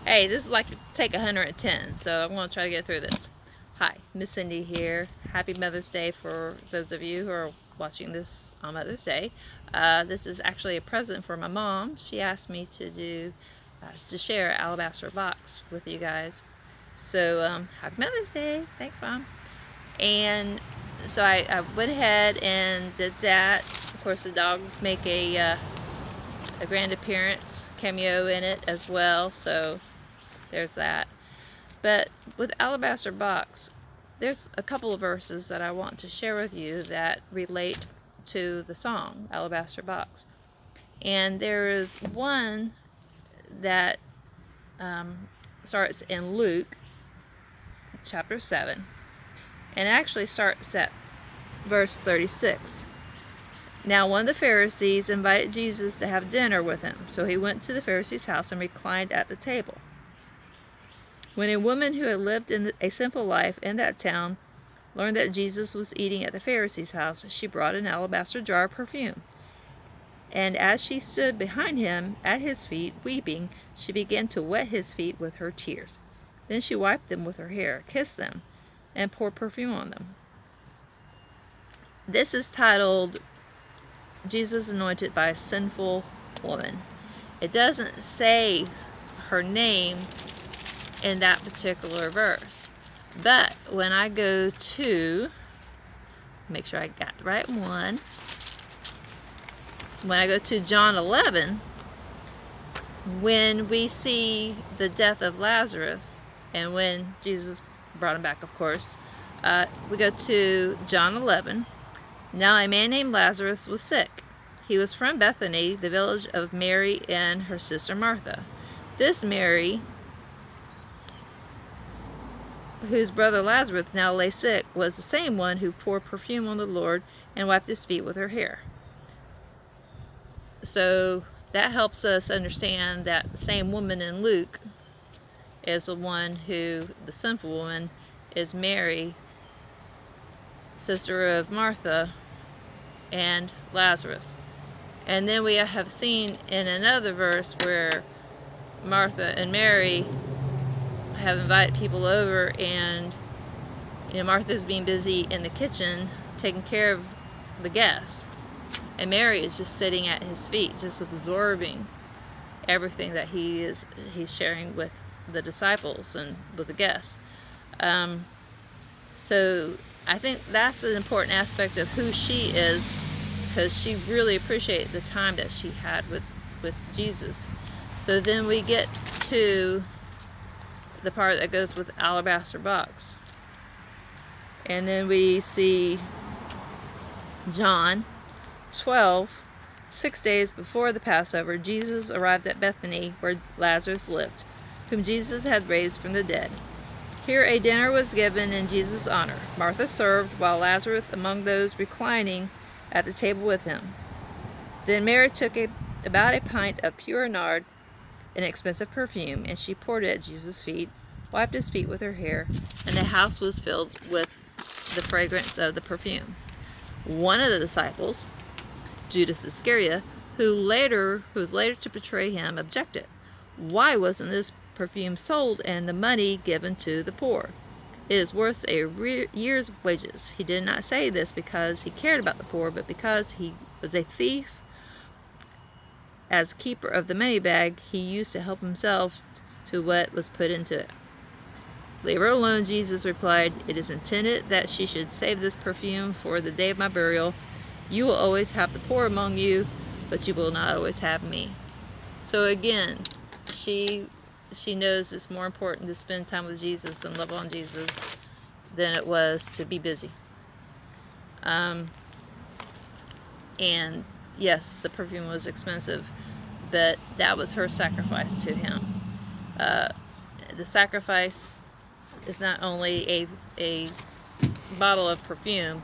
Hey, this is like to take 110, so I'm going to try to get through this. Hi, Miss Cindy here. Happy Mother's Day for those of you who are watching this on Mother's Day. This is actually a present for my mom. She asked me to share Alabaster box with you guys. So happy Mother's Day. Thanks, Mom. And so I went ahead and did that. Of course, the dogs make a grand appearance, cameo in it as well. So there's that. But with Alabaster Box, there's a couple of verses that I want to share with you that relate to the song Alabaster Box. And there is one that starts in Luke chapter 7 and actually starts at verse 36. Now one of the Pharisees invited Jesus to have dinner with him, so he went to the Pharisee's house and reclined at the table. When a woman who had lived in a simple life in that town learned that Jesus was eating at the Pharisee's house, she brought an alabaster jar of perfume. And as she stood behind him at his feet, weeping, she began to wet his feet with her tears. Then she wiped them with her hair, kissed them, and poured perfume on them. This is titled, Jesus Anointed by a Sinful Woman. It doesn't say her name in that particular verse. But when I go to, make sure I got the right one. When I go to John 11, when we see the death of Lazarus, and when Jesus brought him back, of course, we go to John 11. Now a man named Lazarus was sick. He was from Bethany, the village of Mary and her sister Martha. This Mary, whose brother Lazarus now lay sick, was the same one who poured perfume on the Lord and wiped his feet with her hair. So that helps us understand that the same woman in Luke is the one who, the sinful woman, is Mary, sister of Martha and Lazarus. And then we have seen in another verse where Martha and Mary have invited people over, and Martha's being busy in the kitchen taking care of the guests, and Mary is just sitting at his feet, just absorbing everything that he's sharing with the disciples and with the guests. So I think that's an important aspect of who she is, because she really appreciated the time that she had with Jesus. So then we get to the part that goes with Alabaster Box. And then we see John 12, 6 days before the Passover, Jesus arrived at Bethany, where Lazarus lived, whom Jesus had raised from the dead. Here a dinner was given in Jesus' honor. Martha served, while Lazarus among those reclining at the table with him. Then Mary took about a pint of pure nard, an expensive perfume, and she poured it at Jesus' feet, wiped his feet with her hair, and the house was filled with the fragrance of the perfume. One of the disciples, Judas Iscariot, who was later to betray him, objected. Why wasn't this perfume sold and the money given to the poor? It is worth a year's wages. He did not say this because he cared about the poor, but because he was a thief. As keeper of the money bag, he used to help himself to what was put into it. Leave her alone, Jesus replied. It is intended that she should save this perfume for the day of my burial. You will always have the poor among you, but you will not always have me. So again, she knows it's more important to spend time with Jesus and love on Jesus than it was to be busy. And yes, the perfume was expensive, but that was her sacrifice to him. The sacrifice is not only a bottle of perfume,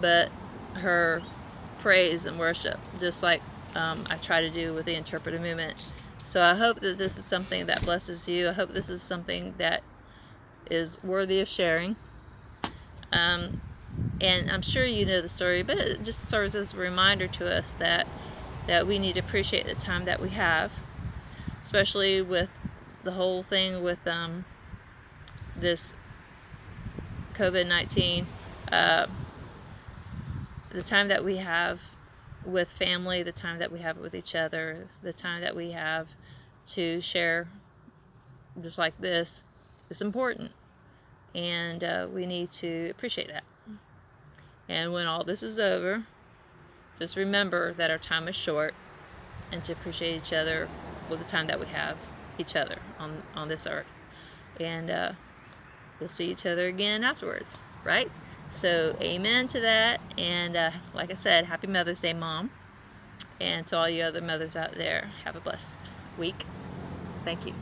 but her praise and worship, just like I try to do with the interpretive movement. So I hope that this is something that blesses you. I hope this is something that is worthy of sharing. And I'm sure you know the story, but it just serves as a reminder to us that we need to appreciate the time that we have, especially with the whole thing with this COVID-19, the time that we have with family, the time that we have with each other, the time that we have to share just like this is important, and we need to appreciate that. And when all this is over, just remember that our time is short, and to appreciate each other with the time that we have each other on this earth. And we'll see each other again afterwards, right? So amen to that. And like I said, happy Mother's Day, Mom. And to all you other mothers out there, have a blessed week. Thank you.